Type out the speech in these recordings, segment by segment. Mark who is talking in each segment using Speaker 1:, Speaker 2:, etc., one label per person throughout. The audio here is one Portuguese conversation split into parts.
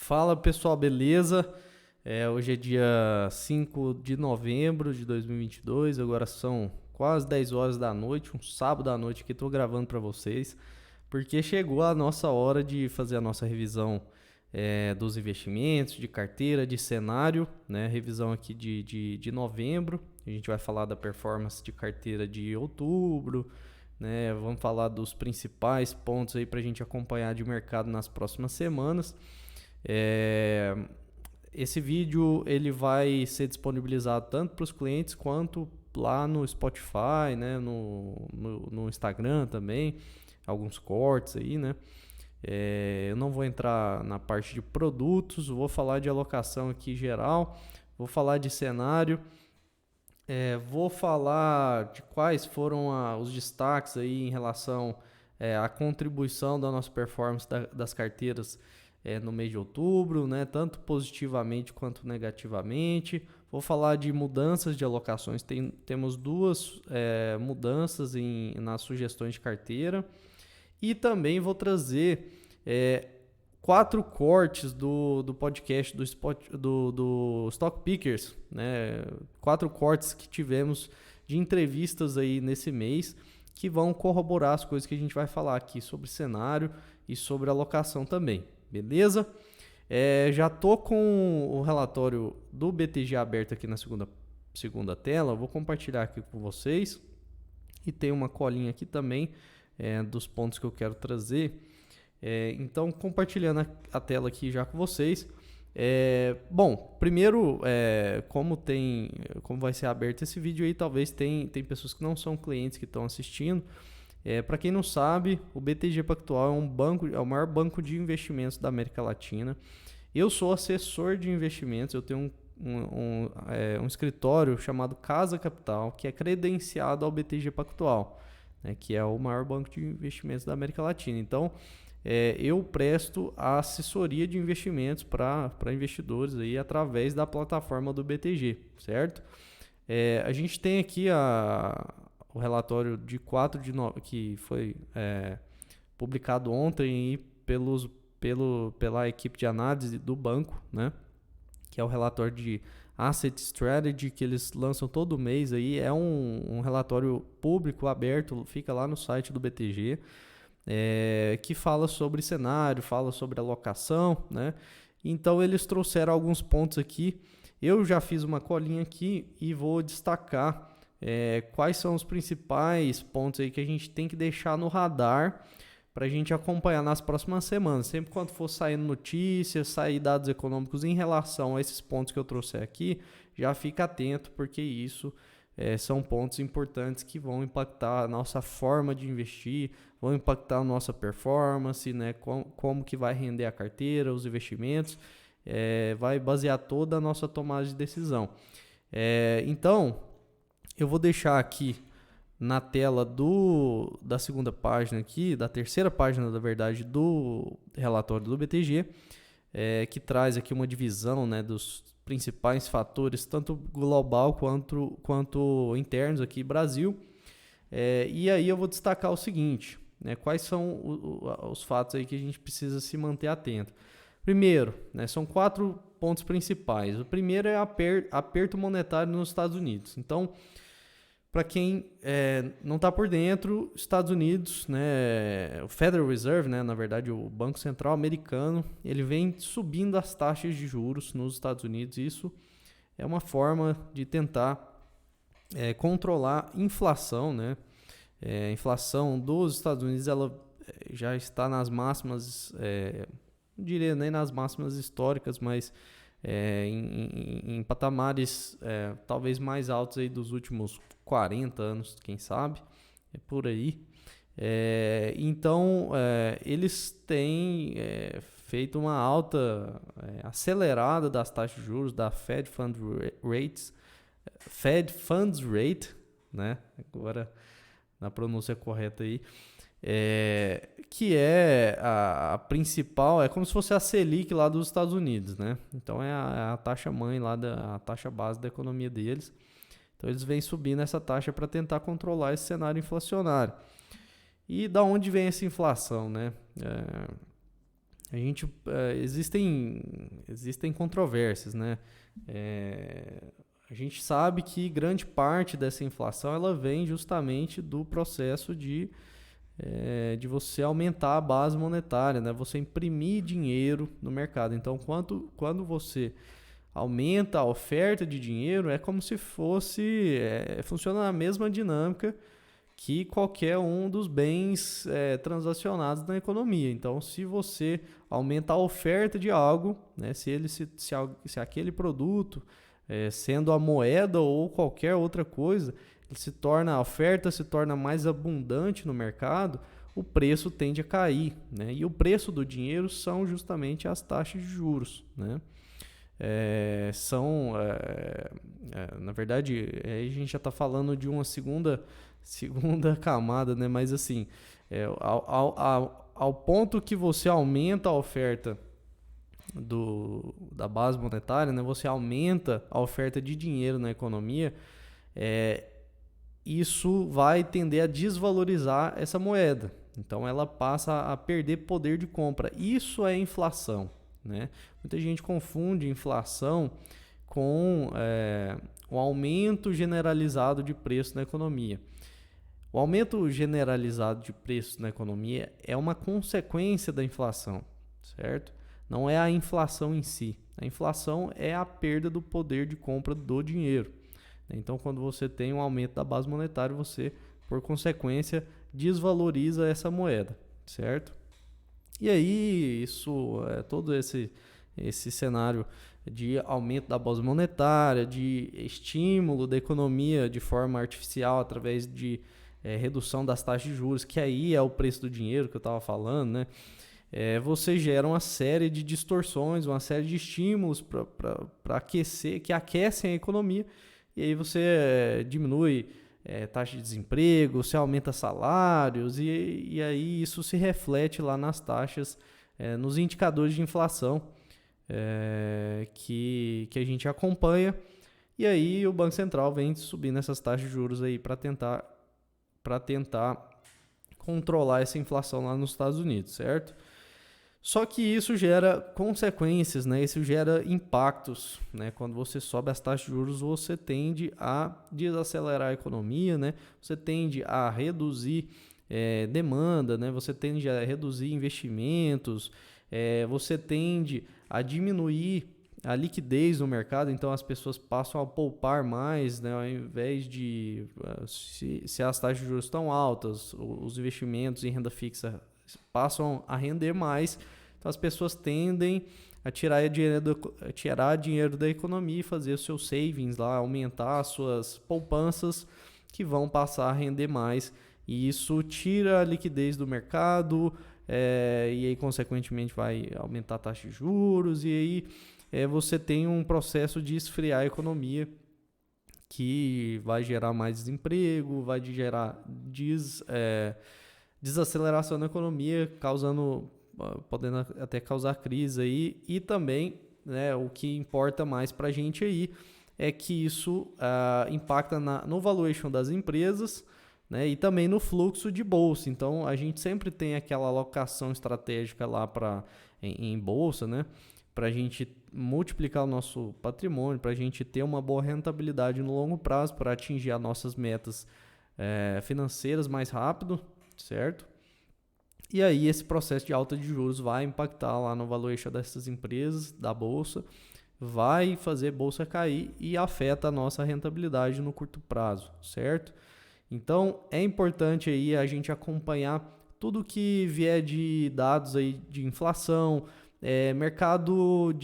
Speaker 1: Fala pessoal, beleza? Hoje é dia 5 de novembro de 2022, agora são quase 10 horas da noite, um sábado à noite que estou gravando para vocês, porque chegou a nossa hora de fazer a nossa revisão dos investimentos, de carteira, de cenário, né? Revisão aqui de novembro, a gente vai falar da performance de carteira de outubro, né? Vamos falar dos principais pontos aí para a gente acompanhar de mercado nas próximas semanas. Esse vídeo ele vai ser disponibilizado tanto para os clientes quanto lá no Spotify, né, no Instagram também, alguns cortes aí, né. Eu não vou entrar na parte de produtos, vou falar de alocação aqui geral, vou falar de cenário, vou falar de quais foram os destaques aí em relação à contribuição da nossa performance das carteiras no mês de outubro, né, tanto positivamente quanto negativamente. Vou falar de mudanças de alocações. Temos duas mudanças nas sugestões de carteira. E também vou trazer 4 cortes do podcast do Stock Pickers, né? 4 cortes que tivemos de entrevistas aí nesse mês, que vão corroborar as coisas que a gente vai falar aqui sobre cenário e sobre alocação também. Beleza? Já tô com o relatório do BTG aberto aqui na segunda tela. Vou compartilhar aqui com vocês. E tem uma colinha aqui também dos pontos que eu quero trazer. Então, compartilhando a tela aqui já com vocês. Bom, primeiro, como vai ser aberto esse vídeo aí, talvez tem pessoas que não são clientes que estão assistindo. Para quem não sabe, o BTG Pactual é o maior banco de investimentos da América Latina. Eu sou assessor de investimentos, eu tenho um escritório chamado Casa Capital, que é credenciado ao BTG Pactual, né, que é o maior banco de investimentos da América Latina. Então, eu presto a assessoria de investimentos para investidores aí através da plataforma do BTG, certo? A gente tem aqui o relatório de 4 de novembro, que foi publicado ontem pela equipe de análise do banco, né? Que é o relatório de Asset Strategy, que eles lançam todo mês. Aí. É um relatório público, aberto, fica lá no site do BTG, que fala sobre cenário, fala sobre alocação, né? Então eles trouxeram alguns pontos aqui. Eu já fiz uma colinha aqui e vou destacar quais são os principais pontos aí que a gente tem que deixar no radar para a gente acompanhar nas próximas semanas. Sempre quando for saindo notícias, sair dados econômicos em relação a esses pontos que eu trouxe aqui, já fica atento, porque isso são pontos importantes que vão impactar a nossa forma de investir, vão impactar a nossa performance, né? Como que vai render a carteira, os investimentos, vai basear toda a nossa tomada de decisão. Então, eu vou deixar aqui na tela da segunda página aqui, da terceira página, na verdade, do relatório do BTG, que traz aqui uma divisão, né, dos principais fatores, tanto global quanto internos aqui Brasil. E aí eu vou destacar o seguinte, né, quais são os fatos aí que a gente precisa se manter atento. Primeiro, né, são 4 pontos principais. O primeiro é aperto monetário nos Estados Unidos. Então, para quem não está por dentro, Estados Unidos, né, o Federal Reserve, né, na verdade o Banco Central americano, ele vem subindo as taxas de juros nos Estados Unidos. Isso é uma forma de tentar controlar a inflação, né? A inflação dos Estados Unidos ela já está nas máximas, não diria nem nas máximas históricas, mas em patamares talvez mais altos aí dos últimos 40 anos, quem sabe, por aí. Então, eles têm feito uma alta acelerada das taxas de juros, da Fed Funds Rate, né? Agora, na pronúncia correta aí, que é a principal, é como se fosse a Selic lá dos Estados Unidos, né? Então é a taxa mãe lá, a taxa base da economia deles. Então eles vêm subindo essa taxa para tentar controlar esse cenário inflacionário. E da onde vem essa inflação, né? existem controvérsias, né? A gente sabe que grande parte dessa inflação ela vem justamente do processo de você aumentar a base monetária, né? Você imprimir dinheiro no mercado. Então, quando você aumenta a oferta de dinheiro, é como se funciona na mesma dinâmica que qualquer um dos bens transacionados na economia. Então, se você aumenta a oferta de algo, né, se aquele produto, sendo a moeda ou qualquer outra coisa, a oferta se torna mais abundante no mercado, o preço tende a cair, né? E o preço do dinheiro são justamente as taxas de juros, né? Na verdade, aí a gente já está falando de uma segunda camada, né? Mas assim, ao ponto que você aumenta a oferta da base monetária, né? Você aumenta a oferta de dinheiro na economia, isso vai tender a desvalorizar essa moeda. Então ela passa a perder poder de compra. Isso é inflação, né? Muita gente confunde inflação com o aumento generalizado de preço na economia. O aumento generalizado de preços na economia é uma consequência da inflação, certo? Não é a inflação em si. A inflação é a perda do poder de compra do dinheiro. Então, quando você tem um aumento da base monetária, você, por consequência, desvaloriza essa moeda, certo? E aí, todo esse cenário de aumento da base monetária, de estímulo da economia de forma artificial através de redução das taxas de juros, que aí é o preço do dinheiro que eu estava falando, né? Você gera uma série de distorções, uma série de estímulos para que aquecem a economia, e aí você diminui taxa de desemprego, você aumenta salários, e aí isso se reflete lá nas taxas, nos indicadores de inflação que a gente acompanha, e aí o Banco Central vem subindo essas taxas de juros aí para tentar controlar essa inflação lá nos Estados Unidos, certo? Só que isso gera consequências, né? Isso gera impactos, né? Quando você sobe as taxas de juros, você tende a desacelerar a economia, né? Você tende a reduzir demanda, né? Você tende a reduzir investimentos, você tende a diminuir a liquidez no mercado, então as pessoas passam a poupar mais, né? Ao invés de, se as taxas de juros estão altas, os investimentos em renda fixa passam a render mais, então as pessoas tendem a tirar dinheiro da economia e fazer os seus savings lá, aumentar as suas poupanças que vão passar a render mais, e isso tira a liquidez do mercado, e aí consequentemente vai aumentar a taxa de juros, e aí você tem um processo de esfriar a economia que vai gerar mais desemprego, vai gerar desaceleração na economia, podendo até causar crise aí, e também, né, o que importa mais para a gente aí é que isso impacta no valuation das empresas, né, e também no fluxo de bolsa. Então a gente sempre tem aquela alocação estratégica lá em bolsa, né, para a gente multiplicar o nosso patrimônio, para a gente ter uma boa rentabilidade no longo prazo, para atingir as nossas metas financeiras mais rápido, certo? E aí esse processo de alta de juros vai impactar lá no valuation dessas empresas, da bolsa, vai fazer a bolsa cair e afeta a nossa rentabilidade no curto prazo, certo? Então é importante aí a gente acompanhar tudo que vier de dados aí de inflação, mercado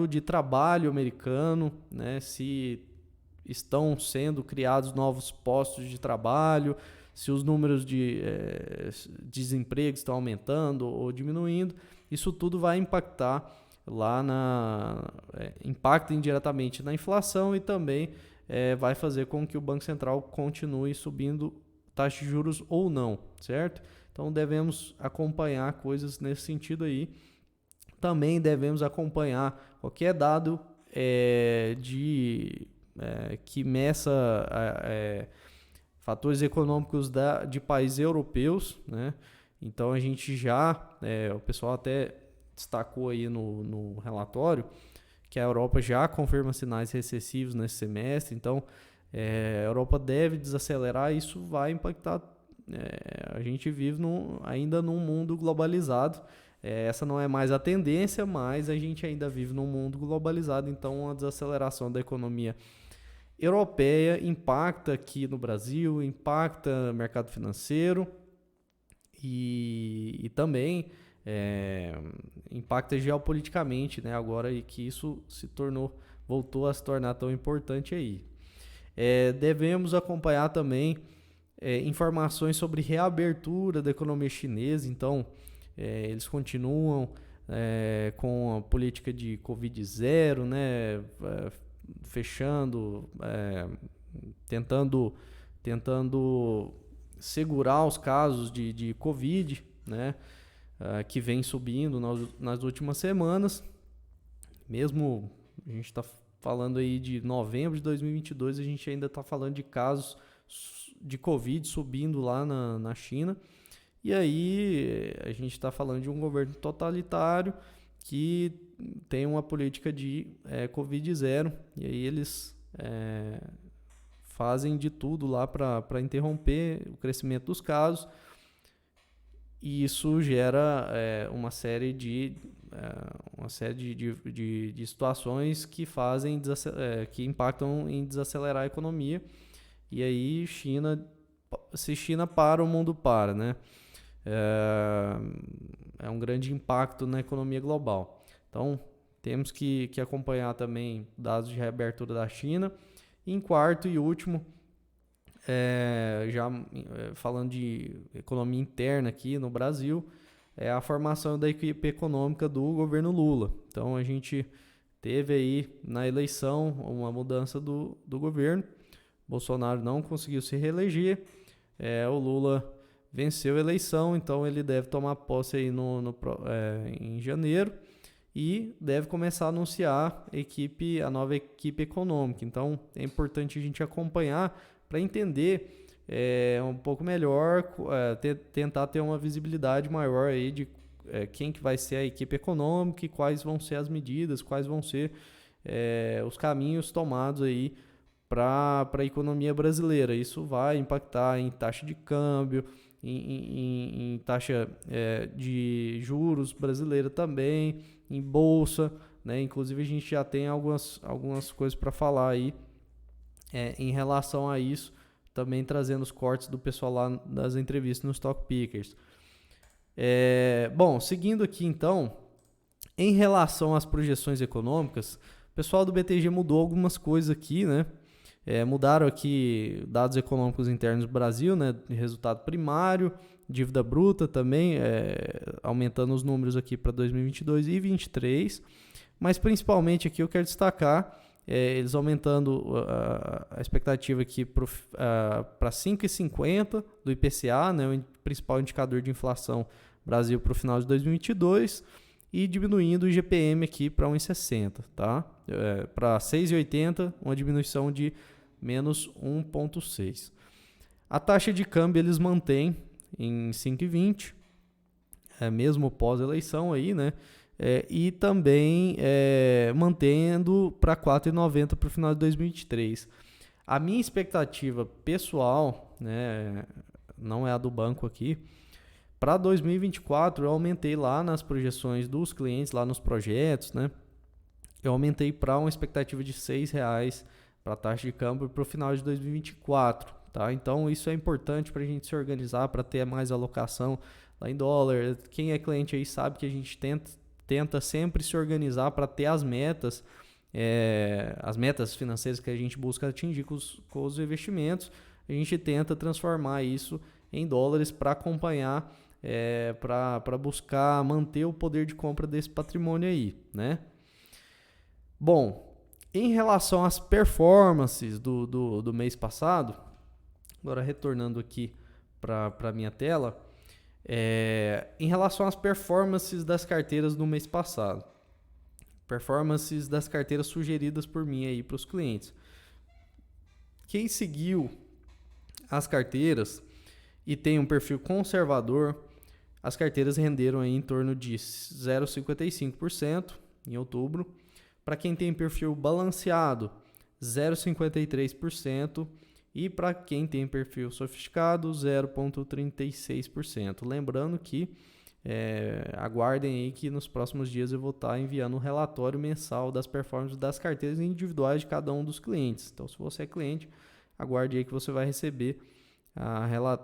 Speaker 1: de trabalho americano, né? Se estão sendo criados novos postos de trabalho, se os números de desemprego estão aumentando ou diminuindo, isso tudo vai impactar impacta indiretamente na inflação, e também vai fazer com que o Banco Central continue subindo taxa de juros ou não, certo? Então devemos acompanhar coisas nesse sentido aí. Também devemos acompanhar qualquer dado que meça fatores econômicos de países europeus, né? Então a gente já, o pessoal até destacou aí no relatório, que a Europa já confirma sinais recessivos nesse semestre, então a Europa deve desacelerar, e isso vai impactar. A gente vive ainda num mundo globalizado. Essa não é mais a tendência, mas a gente ainda vive num mundo globalizado, então a desaceleração da economia europeia impacta aqui no Brasil, impacta o mercado financeiro e também impacta geopoliticamente, né? Agora que isso voltou a se tornar tão importante aí. Devemos acompanhar também informações sobre reabertura da economia chinesa. Então, eles continuam com a política de Covid-0, né? Fechando, tentando segurar os casos de Covid, né? Que vem subindo nas últimas semanas. Mesmo a gente está falando aí de novembro de 2022, a gente ainda está falando de casos de Covid subindo lá na China. E aí a gente está falando de um governo totalitário que tem uma política de Covid-0. E aí eles fazem de tudo lá para interromper o crescimento dos casos. E isso gera uma série de situações que que impactam em desacelerar a economia. E aí se China para, o mundo para, né? É um grande impacto na economia global. Então, temos que acompanhar também dados de reabertura da China. E em quarto e último, falando de economia interna aqui no Brasil, a formação da equipe econômica do governo Lula. Então, a gente teve aí na eleição uma mudança do governo. Bolsonaro não conseguiu se reeleger. O Lula venceu a eleição, então ele deve tomar posse aí em janeiro e deve começar a anunciar a nova equipe econômica. Então é importante a gente acompanhar para entender um pouco melhor, tentar ter uma visibilidade maior aí de quem que vai ser a equipe econômica e quais vão ser as medidas, quais vão ser os caminhos tomados aí para a economia brasileira. Isso vai impactar em taxa de câmbio, em taxa de juros brasileira também, em bolsa, né? Inclusive a gente já tem algumas coisas para falar aí em relação a isso, também trazendo os cortes do pessoal lá das entrevistas no Stock Pickers. Bom, seguindo aqui então, em relação às projeções econômicas, o pessoal do BTG mudou algumas coisas aqui, né? Mudaram aqui dados econômicos internos do Brasil, né? Resultado primário, dívida bruta também, aumentando os números aqui para 2022 e 2023. Mas principalmente aqui eu quero destacar eles aumentando a expectativa aqui para 5,50 do IPCA, né? O principal indicador de inflação Brasil para o final de 2022, e diminuindo o IGPM aqui para 1,60, tá? Para 6,80, uma diminuição de menos 1,6. A taxa de câmbio eles mantêm em 5,20, mesmo pós-eleição aí, né? E também mantendo para 4,90 para o final de 2023. A minha expectativa pessoal, né, não é a do banco aqui, para 2024 eu aumentei lá nas projeções dos clientes, lá nos projetos, né? Eu aumentei para uma expectativa de R$6 para a taxa de câmbio para o final de 2024, tá? Então isso é importante para a gente se organizar, para ter mais alocação lá em dólar. Quem é cliente aí sabe que a gente tenta sempre se organizar para ter as metas financeiras que a gente busca atingir com os investimentos. A gente tenta transformar isso em dólares para acompanhar, para buscar manter o poder de compra desse patrimônio aí, né? Bom, em relação às performances do mês passado, agora retornando aqui para a minha tela, em relação às performances das carteiras do mês passado, performances das carteiras sugeridas por mim aí para os clientes. Quem seguiu as carteiras e tem um perfil conservador, as carteiras renderam aí em torno de 0,55% em outubro. Para quem tem perfil balanceado, 0,53%. E para quem tem perfil sofisticado, 0,36%. Lembrando que aguardem aí que nos próximos dias eu vou estar enviando um relatório mensal das performances das carteiras individuais de cada um dos clientes. Então, se você é cliente, aguarde aí que você vai receber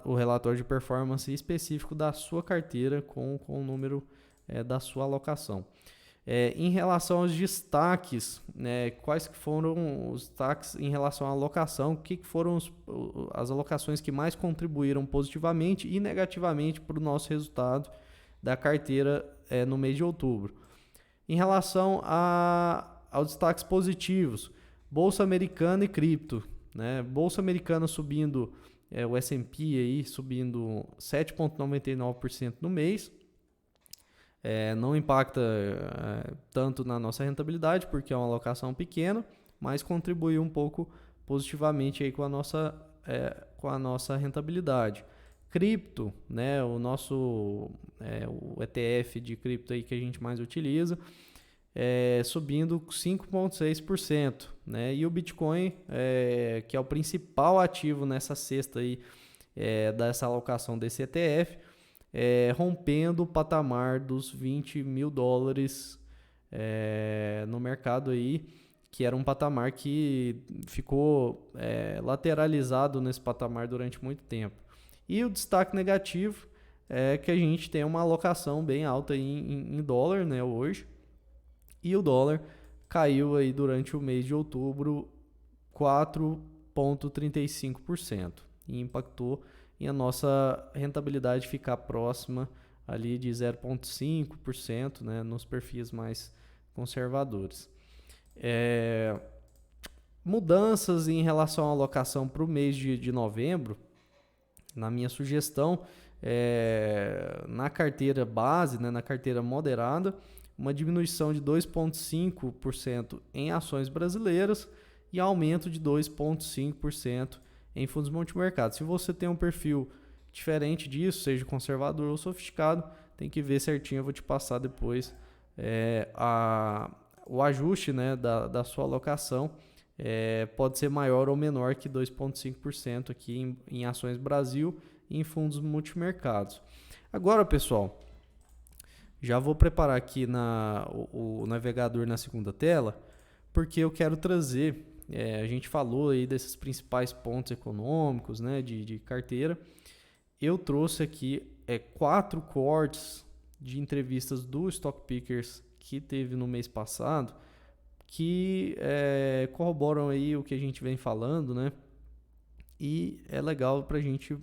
Speaker 1: o relatório de performance específico da sua carteira com o número da sua alocação. Em relação aos destaques, quais que foram os destaques em relação à alocação? O que foram as alocações que mais contribuíram positivamente e negativamente para o nosso resultado da carteira no mês de outubro? Em relação aos destaques positivos, Bolsa Americana e cripto. Bolsa Americana subindo, o S&P aí subindo 7,99% no mês. Não impacta tanto na nossa rentabilidade, porque é uma alocação pequena, mas contribuiu um pouco positivamente aí com a nossa rentabilidade. Cripto, o ETF de cripto aí que a gente mais utiliza, subindo 5,6%, e o Bitcoin, que é o principal ativo nessa cesta aí, dessa alocação desse ETF, rompendo o patamar dos 20 mil dólares no mercado aí, que era um patamar que ficou lateralizado nesse patamar durante muito tempo. E o destaque negativo é que a gente tem uma alocação bem alta em dólar, hoje, e o dólar caiu aí durante o mês de outubro 4,35% e impactou em a nossa rentabilidade ficar próxima ali de 0,5%, nos perfis mais conservadores. Mudanças em relação à alocação para o mês de novembro, na minha sugestão, na carteira base, na carteira moderada, uma diminuição de 2,5% em ações brasileiras e aumento de 2,5% em fundos multimercados. Se você tem um perfil diferente disso, seja conservador ou sofisticado, tem que ver certinho. Eu vou te passar depois o ajuste da sua alocação. Pode ser maior ou menor que 2,5% aqui em ações Brasil e em fundos multimercados. Agora, pessoal, já vou preparar aqui o navegador na segunda tela, porque eu quero trazer, a gente falou aí desses principais pontos econômicos, de carteira. Eu trouxe aqui 4 cortes de entrevistas do Stock Pickers que teve no mês passado, que corroboram aí o que a gente vem falando, e é legal para a gente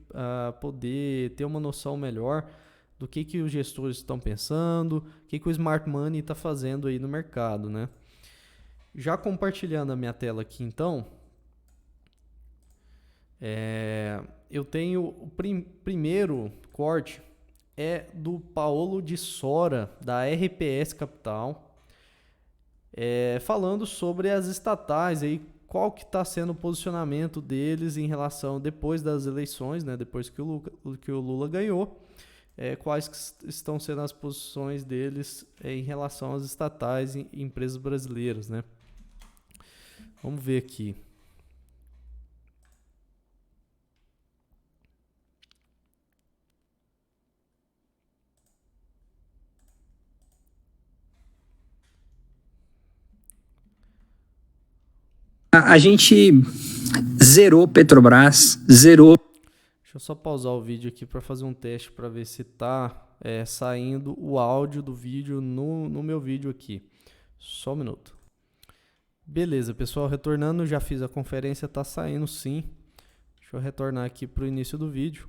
Speaker 1: poder ter uma noção melhor do que os gestores estão pensando, o que o Smart Money está fazendo aí no mercado, Já compartilhando a minha tela aqui, então, eu tenho o primeiro corte, do Paulo de Sora, da RPS Capital, falando sobre as estatais, aí, qual que está sendo o posicionamento deles em relação, depois das eleições, depois que o Lula ganhou, quais que estão sendo as posições deles em relação às estatais e empresas brasileiras, Vamos ver aqui.
Speaker 2: A gente zerou Petrobras, zerou.
Speaker 1: Deixa eu só pausar o vídeo aqui para fazer um teste para ver se está saindo o áudio do vídeo no meu vídeo aqui. Só um minuto. Beleza, pessoal, retornando, já fiz a conferência, está saindo sim. Deixa eu retornar aqui para o início do vídeo.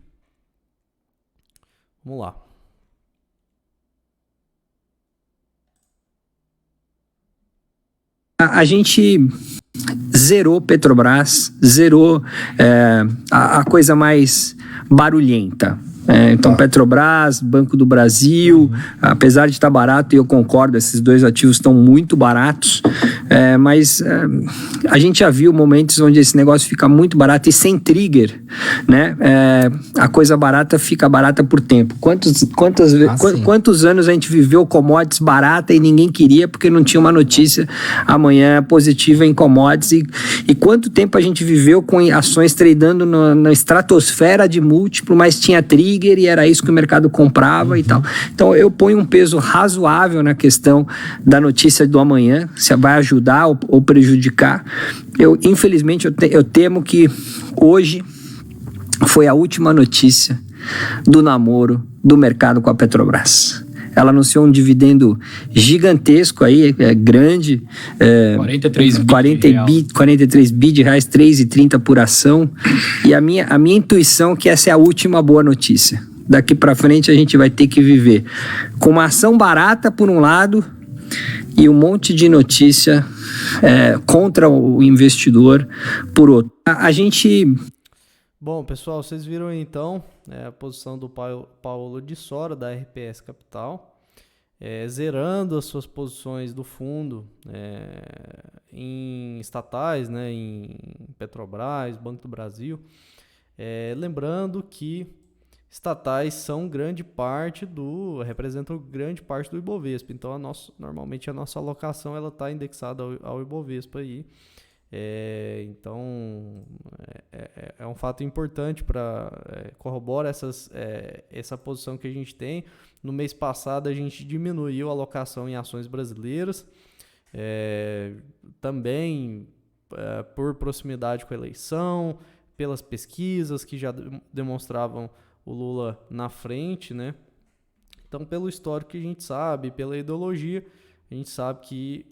Speaker 1: Vamos lá.
Speaker 2: A gente zerou Petrobras, zerou a coisa mais barulhenta. Então, Petrobras, Banco do Brasil, apesar de estar barato, e eu concordo, esses dois ativos estão muito baratos, mas a gente já viu momentos onde esse negócio fica muito barato e sem trigger, né? A coisa barata fica barata por tempo. Quantos anos a gente viveu commodities barata e ninguém queria porque não tinha uma notícia amanhã positiva em commodities, e quanto tempo a gente viveu com ações tradando na estratosfera de múltiplo, mas tinha trigger e era isso que o mercado comprava e tal. Então eu ponho um peso razoável na questão da notícia do amanhã, se vai ajudar ou prejudicar. Infelizmente eu temo que hoje foi a última notícia do namoro do mercado com a Petrobras. Ela anunciou um dividendo gigantesco aí, grande, 43 bi de reais, 3,30 por ação. E a minha intuição é que essa é a última boa notícia. Daqui para frente a gente vai ter que viver com uma ação barata por um lado e um monte de notícia contra o investidor por outro.
Speaker 1: Bom, pessoal, vocês viram aí, então a posição do Paulo de Sora, da RPS Capital, zerando as suas posições do fundo em estatais, né, em Petrobras, Banco do Brasil. Lembrando que estatais representam grande parte do Ibovespa, então normalmente a nossa alocação está indexada ao Ibovespa aí. Então é um fato importante para corroborar essa posição que a gente tem. No mês passado a gente diminuiu a alocação em ações brasileiras, também por proximidade com a eleição, pelas pesquisas que já demonstravam o Lula na frente, né? Então, pelo histórico que a gente sabe, pela ideologia, a gente sabe que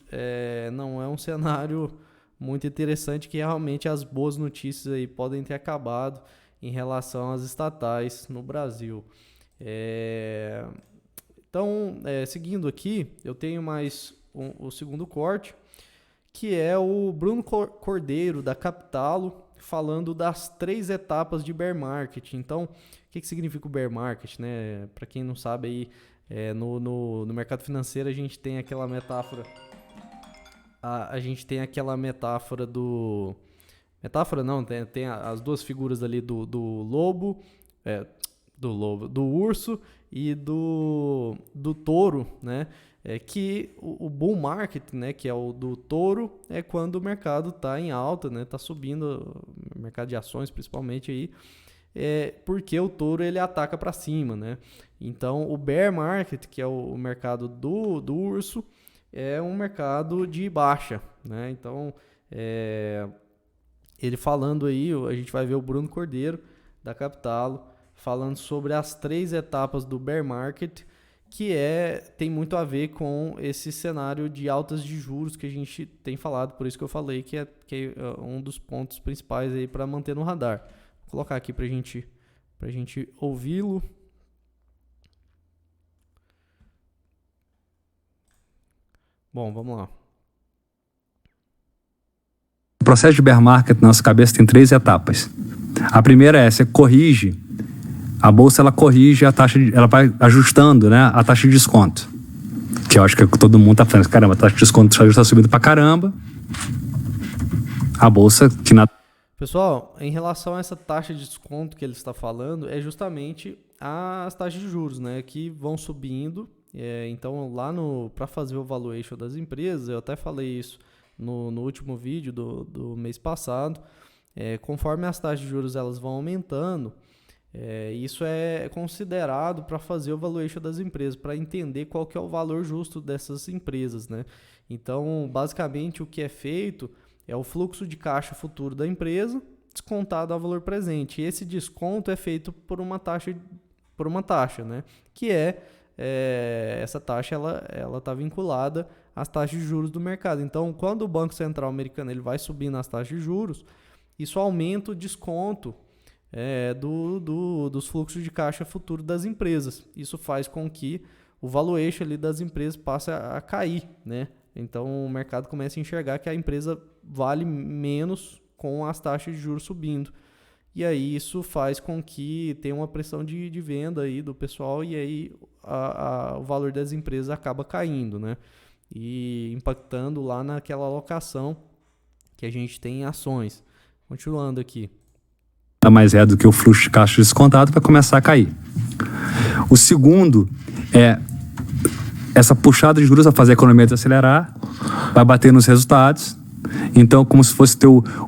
Speaker 1: não é um cenário muito interessante, que realmente as boas notícias aí podem ter acabado em relação às estatais no Brasil. Então, seguindo aqui, eu tenho mais o segundo corte, que é o Bruno Cordeiro, da Capitalo, falando das 3 etapas de bear market. Então, o que significa o bear market, né? Para quem não sabe, aí, no mercado financeiro a gente tem aquela metáfora... A gente tem aquela metáfora do... Metáfora não, tem as duas figuras ali do lobo, do urso e do touro, né? Que o bull market, né, que é o do touro, é quando o mercado está em alta, né? Está subindo, o mercado de ações principalmente aí, porque o touro ele ataca para cima, né? Então o bear market, que é o mercado do urso, é um mercado de baixa, né? Então, ele falando aí, a gente vai ver o Bruno Cordeiro, da Capitalo, falando sobre as 3 etapas do bear market, que tem muito a ver com esse cenário de altas de juros que a gente tem falado, por isso que eu falei que é um dos pontos principais aí para manter no radar. Vou colocar aqui para a gente ouvi-lo. Bom, vamos lá.
Speaker 3: O processo de bear market na nossa cabeça tem 3 etapas. A primeira você corrige, a bolsa ela corrige a taxa, ela vai ajustando, né, a taxa de desconto. Que eu acho que todo mundo tá falando, caramba, a taxa de desconto está subindo pra caramba. A bolsa que
Speaker 1: Pessoal, em relação a essa taxa de desconto que ele está falando, é justamente as taxas de juros, né, que vão subindo. Então, lá para fazer o valuation das empresas, eu até falei isso no último vídeo do mês passado, conforme as taxas de juros elas vão aumentando, isso é considerado para fazer o valuation das empresas, para entender qual que é o valor justo dessas empresas, né? Então, basicamente, o que é feito é o fluxo de caixa futuro da empresa descontado ao valor presente. E esse desconto é feito por uma taxa, né? Que essa taxa ela está vinculada às taxas de juros do mercado. Então, quando o Banco Central americano ele vai subindo as taxas de juros, isso aumenta o desconto dos fluxos de caixa futuro das empresas. Isso faz com que o valuation ali das empresas passe a cair, né? Então, o mercado começa a enxergar que a empresa vale menos com as taxas de juros subindo. e aí isso faz com que tenha uma pressão de venda aí do pessoal, e aí o valor das empresas acaba caindo, né? E impactando lá naquela alocação que a gente tem em ações. Continuando aqui.
Speaker 3: Mais do que o fluxo de caixa descontado, vai começar a cair. O segundo é essa puxada de juros a fazer a economia desacelerar, vai bater nos resultados. Então, como se fosse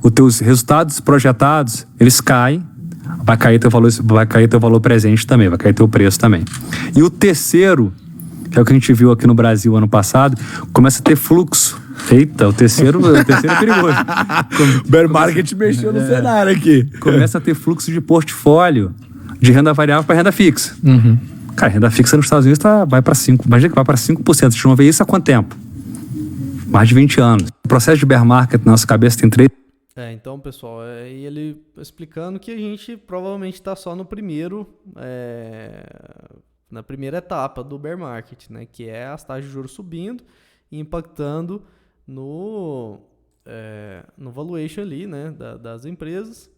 Speaker 3: os teus resultados projetados, eles caem, vai cair teu valor presente também, vai cair teu preço também. E o terceiro, que é o que a gente viu aqui no Brasil ano passado, começa a ter fluxo. Eita, o terceiro é perigoso.
Speaker 4: O bear market mexeu no cenário aqui.
Speaker 3: Começa a ter fluxo de portfólio de renda variável para renda fixa. Cara, renda fixa nos Estados Unidos vai para 5%. Imagina que vai para 5%. Vocês vão ver isso há quanto tempo? Mais de 20 anos. O processo de bear market na nossa cabeça tem 3.
Speaker 1: Então, pessoal, e ele explicando que a gente provavelmente está só no primeiro, na primeira etapa do bear market, né? Que é as taxas de juros subindo e impactando no valuation ali, né, das empresas.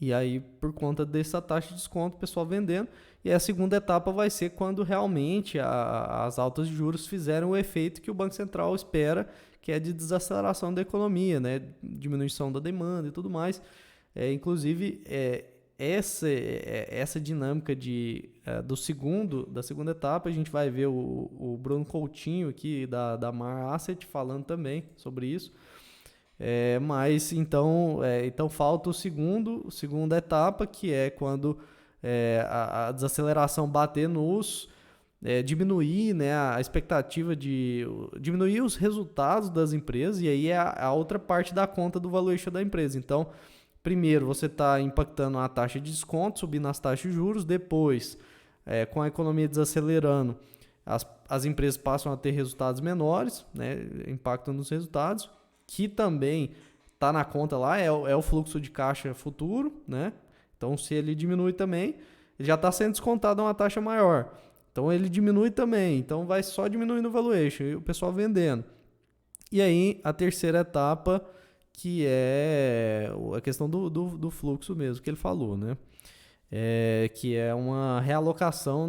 Speaker 1: E aí, por conta dessa taxa de desconto, o pessoal vendendo. E a segunda etapa vai ser quando realmente as altas de juros fizeram o efeito que o Banco Central espera, que é de desaceleração da economia, né, diminuição da demanda e tudo mais. Inclusive, essa dinâmica da segunda etapa, a gente vai ver o Bruno Coutinho aqui da Mar Asset falando também sobre isso. Mas então falta segunda etapa, que é quando a desaceleração bater diminuir, né, a expectativa de diminuir os resultados das empresas, e aí é a outra parte da conta do valuation da empresa. Então, primeiro você está impactando a taxa de desconto, subindo as taxas de juros. Depois, com a economia desacelerando, as empresas passam a ter resultados menores, né, impactam nos resultados, que também está na conta lá, é o fluxo de caixa futuro, né? Então, se ele diminui também, ele já está sendo descontado a uma taxa maior. Então, ele diminui também. Então, vai só diminuindo o valuation e o pessoal vendendo. E aí, a terceira etapa, que é a questão do fluxo mesmo, que ele falou, né? Que é uma realocação,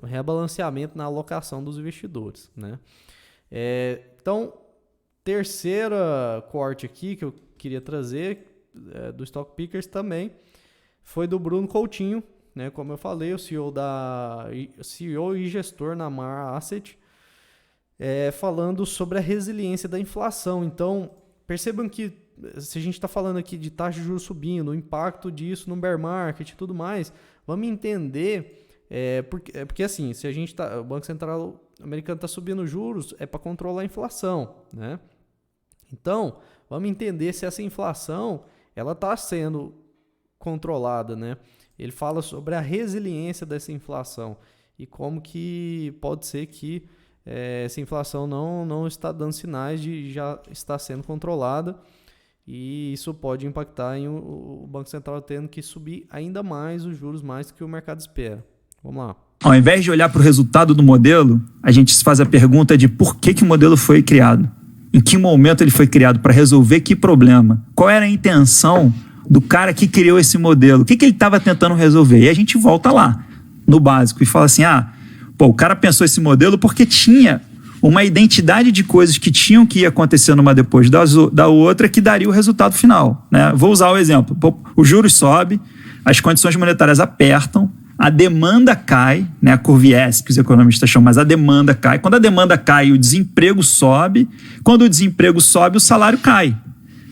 Speaker 1: rebalanceamento na alocação dos investidores, né? Então, terceira corte aqui que eu queria trazer do Stock Pickers também foi do Bruno Coutinho, né? Como eu falei, o CEO e gestor na Mar Asset, falando sobre a resiliência da inflação. Então, percebam que se a gente está falando aqui de taxa de juros subindo, o impacto disso no bear market e tudo mais, vamos entender, porque assim, se o Banco Central americano está subindo juros, é para controlar a inflação, né? Então, vamos entender se essa inflação ela está sendo controlada, né? Ele fala sobre a resiliência dessa inflação e como que pode ser que essa inflação não está dando sinais de já estar sendo controlada, e isso pode impactar em o Banco Central tendo que subir ainda mais os juros, mais do que o mercado espera. Vamos lá.
Speaker 4: Ao invés de olhar para o resultado do modelo, a gente se faz a pergunta de por que o modelo foi criado. Em que momento ele foi criado, para resolver que problema? Qual era a intenção do cara que criou esse modelo? O que ele estava tentando resolver? E a gente volta lá, no básico, e fala assim, o cara pensou esse modelo porque tinha uma identidade de coisas que tinham que ir acontecendo uma depois da outra que daria o resultado final, né? Vou usar o exemplo. O juros sobe, as condições monetárias apertam, a demanda cai, né? A curva IS, que os economistas chamam, mas a demanda cai. Quando a demanda cai, o desemprego sobe. Quando o desemprego sobe, o salário cai.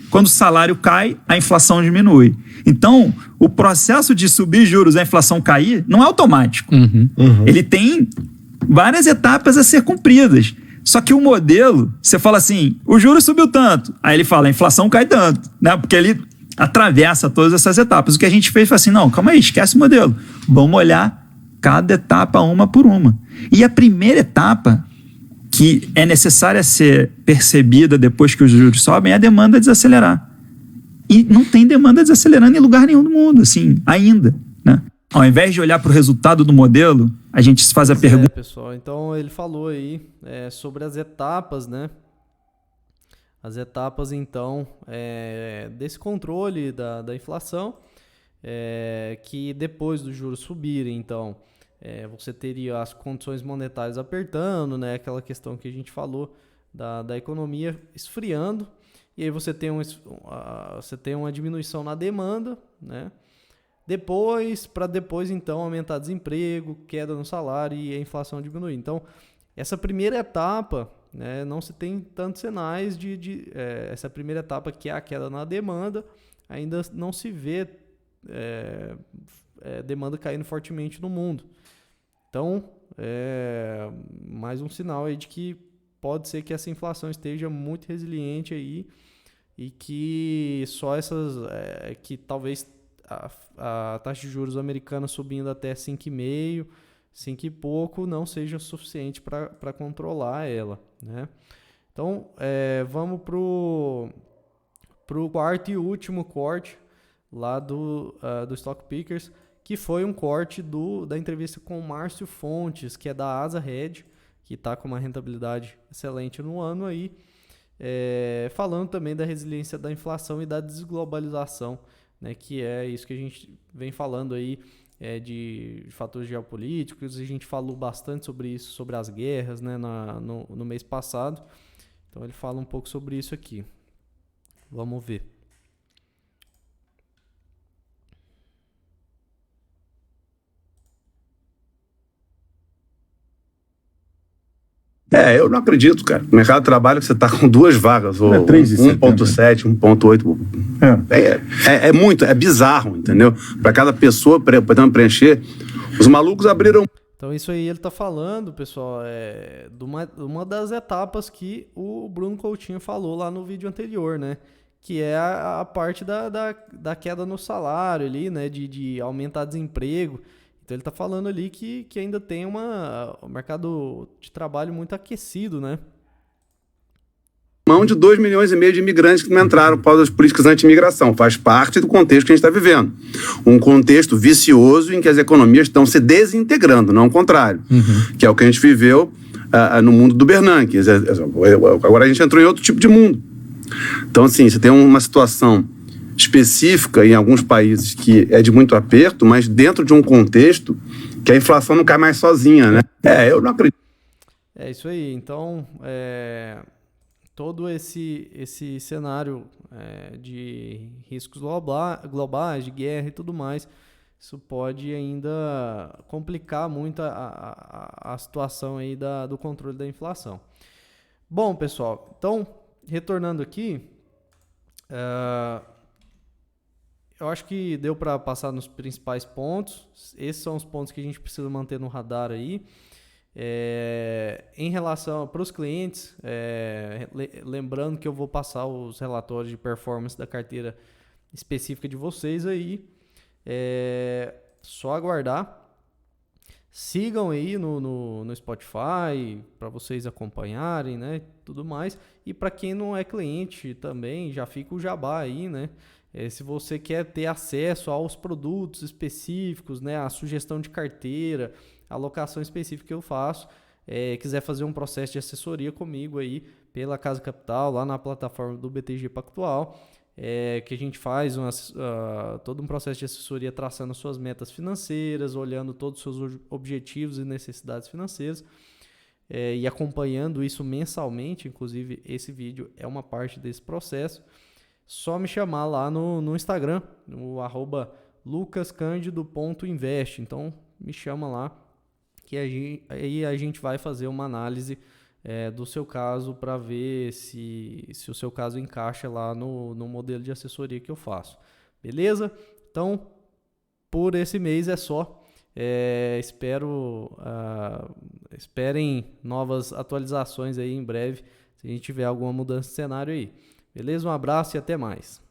Speaker 4: Quando o salário cai, a inflação diminui. Então, o processo de subir juros e a inflação cair não é automático. Ele tem várias etapas a ser cumpridas. Só que o modelo, você fala assim, o juros subiu tanto. Aí ele fala, a inflação cai tanto, né? Porque ele atravessa todas essas etapas. O que a gente fez foi assim, não, calma aí, esquece o modelo. Vamos olhar cada etapa uma por uma. E a primeira etapa, que é necessária ser percebida depois que os juros sobem, é a demanda desacelerar. E não tem demanda desacelerando em lugar nenhum do mundo, assim, ainda, né? Ao invés de olhar para o resultado do modelo, a gente se faz a pergunta...
Speaker 1: pessoal, então ele falou aí sobre as etapas, né, as etapas, então, desse controle da inflação, que depois dos juros subirem, então, você teria as condições monetárias apertando, né, aquela questão que a gente falou da economia esfriando, e aí você tem uma diminuição na demanda, né, para depois, então, aumentar desemprego, queda no salário e a inflação diminuir. Então, essa primeira etapa, né, não se tem tantos sinais essa primeira etapa, que é a queda na demanda, ainda não se vê demanda caindo fortemente no mundo. Então, mais um sinal aí de que pode ser que essa inflação esteja muito resiliente aí e que só que talvez a taxa de juros americana subindo até 5,5%, 5 e pouco, não seja suficiente para controlar ela, né? Então, vamos pro quarto e último corte lá do Stock Pickers, que foi um corte da entrevista com o Márcio Fontes, que é da Asa Hedge, que está com uma rentabilidade excelente no ano aí, falando também da resiliência da inflação e da desglobalização, né, que é isso que a gente vem falando aí, de fatores geopolíticos. A gente falou bastante sobre isso, sobre as guerras, né, no mês passado. Então ele fala um pouco sobre isso aqui. Vamos ver.
Speaker 5: Eu não acredito, cara. No mercado de trabalho você está com 2 vagas, ou 1,7, 1,8. É muito, é bizarro, entendeu? Para cada pessoa podendo preencher. Os malucos abriram.
Speaker 1: Então isso aí ele está falando, pessoal, de uma das etapas que o Bruno Coutinho falou lá no vídeo anterior, né? Que é a parte da queda no salário ali, né? De aumentar desemprego. Então ele está falando ali que ainda tem um mercado de trabalho muito aquecido, né?
Speaker 5: Mão de 2,5 milhões de imigrantes que não entraram por causa das políticas anti-imigração. Faz parte do contexto que a gente está vivendo. Um contexto vicioso em que as economias estão se desintegrando, não o contrário. Que é o que a gente viveu no mundo do Bernanke. Agora a gente entrou em outro tipo de mundo. Então, assim, você tem uma situação específica em alguns países que é de muito aperto, mas dentro de um contexto que a inflação não cai mais sozinha, né? Eu não acredito.
Speaker 1: É isso aí. Então, todo esse cenário de riscos globais, de guerra e tudo mais, isso pode ainda complicar muito a situação aí do controle da inflação. Bom, pessoal, então, retornando aqui, eu acho que deu para passar nos principais pontos. Esses são os pontos que a gente precisa manter no radar aí. Em relação para os clientes, lembrando que eu vou passar os relatórios de performance da carteira específica de vocês aí. Só aguardar. Sigam aí no Spotify para vocês acompanharem, né? Tudo mais. E para quem não é cliente também, já fica o jabá aí, né? Se você quer ter acesso aos produtos específicos, né, a sugestão de carteira, a alocação específica que eu faço, quiser fazer um processo de assessoria comigo aí pela Casa Capital, lá na plataforma do BTG Pactual, que a gente faz todo um processo de assessoria traçando suas metas financeiras, olhando todos os seus objetivos e necessidades financeiras, e acompanhando isso mensalmente. Inclusive, esse vídeo é uma parte desse processo. Só me chamar lá no Instagram, no @lucascandido.invest. Então, me chama lá, que aí a gente vai fazer uma análise do seu caso para ver se o seu caso encaixa lá no modelo de assessoria que eu faço. Beleza? Então, por esse mês é só. Esperem novas atualizações aí em breve, se a gente tiver alguma mudança de cenário aí. Beleza? Um abraço e até mais.